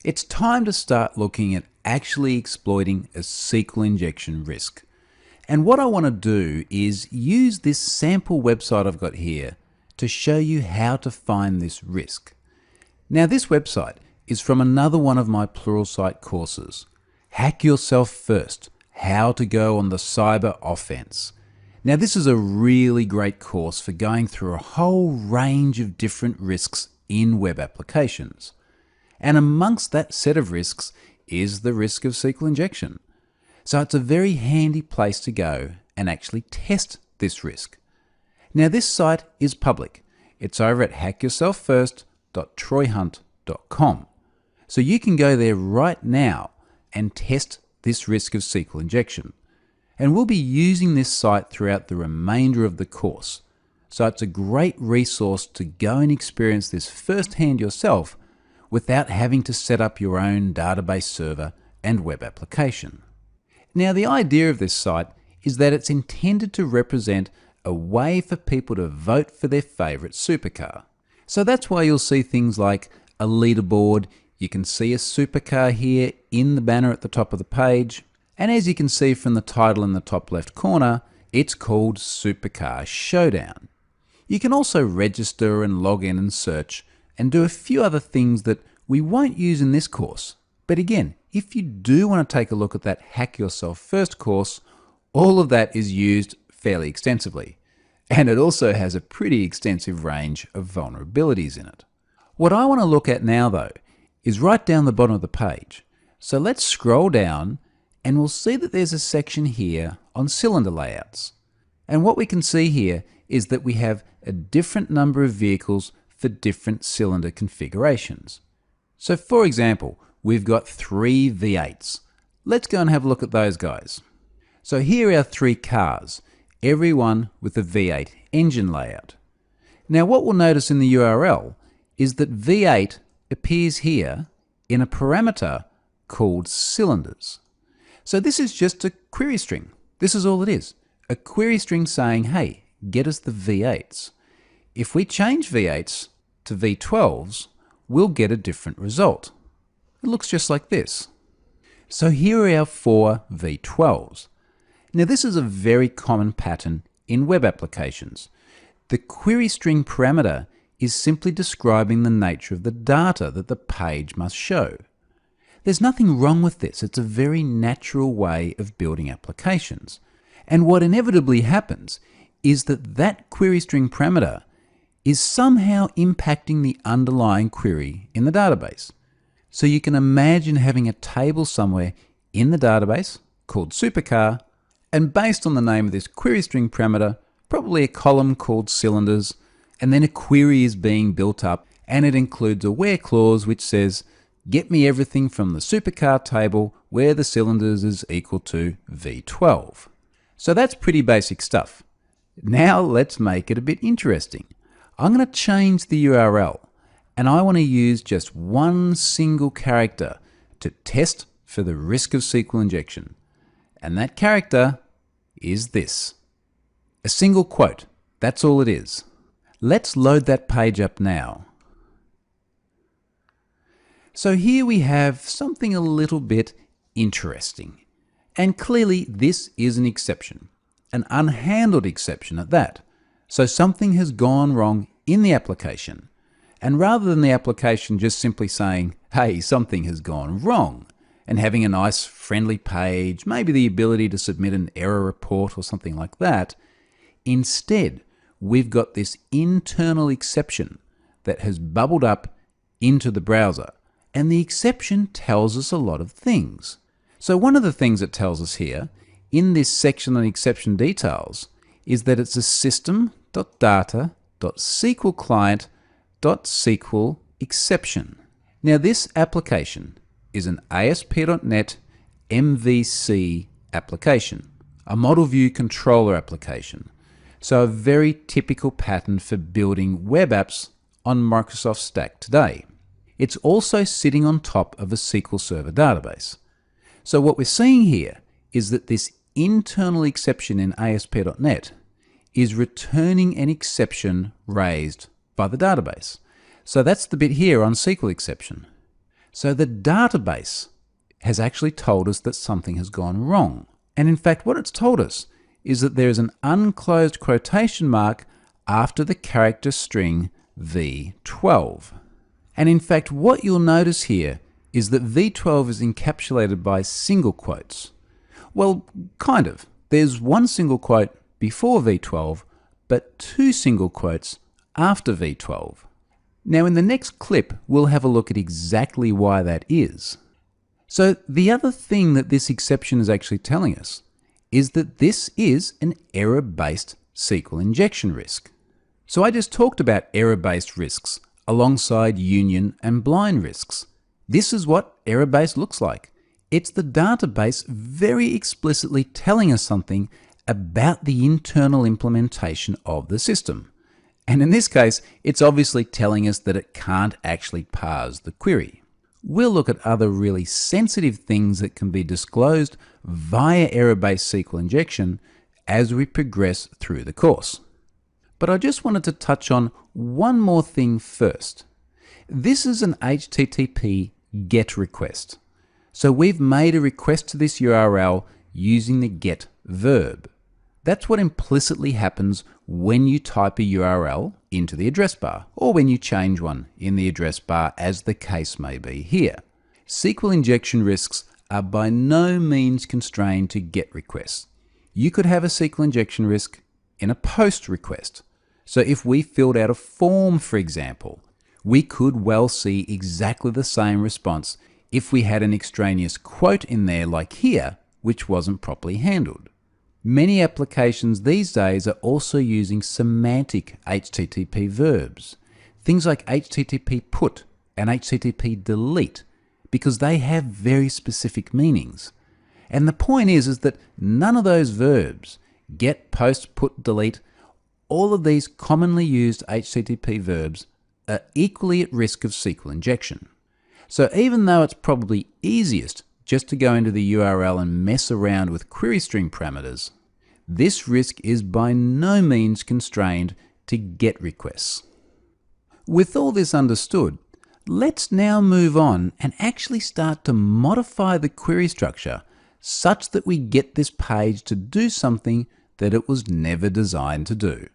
It's time to start looking at actually exploiting a SQL injection risk. And what I want to do is use this sample website I've got here to show you how to find this risk. Now this website is from another one of my Pluralsight courses, Hack Yourself First, How to Go on the Cyber Offense. Now this is a really great course for going through a whole range of different risks in web applications. And amongst that set of risks is the risk of SQL injection. So it's a very handy place to go and actually test this risk. Now this site is public. It's over at hackyourselffirst.troyhunt.com. So you can go there right now and test this risk of SQL injection. And we'll be using this site throughout the remainder of the course. So it's a great resource to go and experience this firsthand yourself without having to set up your own database server and web application. Now the idea of this site is that it's intended to represent a way for people to vote for their favourite supercar. So that's why you'll see things like a leaderboard. You can see a supercar here in the banner at the top of the page. And as you can see from the title in the top left corner, it's called Supercar Showdown. You can also register and log in and search and do a few other things that we won't use in this course. But again, if you do want to take a look at that Hack Yourself First course, all of that is used fairly extensively. And it also has a pretty extensive range of vulnerabilities in it. What I want to look at now though, is right down the bottom of the page. So let's scroll down and we'll see that there's a section here on cylinder layouts. And what we can see here is that we have a different number of vehicles for different cylinder configurations. So for example, we've got 3 V8s. Let's go and have a look at those guys. So here are 3 cars, every one with a V8 engine layout. Now what we'll notice in the URL is that V8 appears here in a parameter called cylinders. So this is just a query string. This is all it is. A query string saying, hey, get us the V8s. If we change V8s to V12s, we'll get a different result. It looks just like this. So here are our 4 V12s. Now this is a very common pattern in web applications. The query string parameter is simply describing the nature of the data that the page must show. There's nothing wrong with this. It's a very natural way of building applications. And what inevitably happens is that that query string parameter is somehow impacting the underlying query in the database. So you can imagine having a table somewhere in the database called supercar, and based on the name of this query string parameter, probably a column called cylinders, and then a query is being built up, and it includes a where clause which says, get me everything from the supercar table where the cylinders is equal to V12. So that's pretty basic stuff. Now let's make it a bit interesting. I'm going to change the URL and I want to use just one single character to test for the risk of SQL injection. And that character is this. A single quote. That's all it is. Let's load that page up now. So here we have something a little bit interesting. And clearly this is an exception, an unhandled exception at that. So something has gone wrong in the application. And rather than the application just simply saying, hey, something has gone wrong, and having a nice friendly page, maybe the ability to submit an error report or something like that, instead, we've got this internal exception that has bubbled up into the browser. And the exception tells us a lot of things. So one of the things it tells us here in this section on exception details is that it's a system.data.SQL client.SQL exception. Now this application is an ASP.NET MVC application, a model view controller application. So a very typical pattern for building web apps on Microsoft Stack today. It's also sitting on top of a SQL Server database. So what we're seeing here is that this internal exception in ASP.NET is returning an exception raised by the database. So that's the bit here on SQL exception. So the database has actually told us that something has gone wrong. And in fact, what it's told us is that there is an unclosed quotation mark after the character string V12. And in fact, what you'll notice here is that V12 is encapsulated by single quotes. Well, kind of. There's one single quote before V12, but two single quotes after V12. Now in the next clip, we'll have a look at exactly why that is. So the other thing that this exception is actually telling us is that this is an error-based SQL injection risk. So I just talked about error-based risks alongside union and blind risks. This is what error-based looks like. It's the database very explicitly telling us something about the internal implementation of the system. And in this case, it's obviously telling us that it can't actually parse the query. We'll look at other really sensitive things that can be disclosed via error-based SQL injection as we progress through the course. But I just wanted to touch on one more thing first. This is an HTTP GET request. So we've made a request to this URL using the GET verb. That's what implicitly happens when you type a URL into the address bar, or when you change one in the address bar, as the case may be here. SQL injection risks are by no means constrained to GET requests. You could have a SQL injection risk in a POST request. So if we filled out a form, for example, we could well see exactly the same response if we had an extraneous quote in there like here, which wasn't properly handled. Many applications these days are also using semantic HTTP verbs, things like HTTP put and HTTP delete, because they have very specific meanings. And the point is that none of those verbs, get, post, put, delete, all of these commonly used HTTP verbs are equally at risk of SQL injection. So even though it's probably easiest just to go into the URL and mess around with query string parameters, this risk is by no means constrained to GET requests. With all this understood, let's now move on and actually start to modify the query structure such that we get this page to do something that it was never designed to do.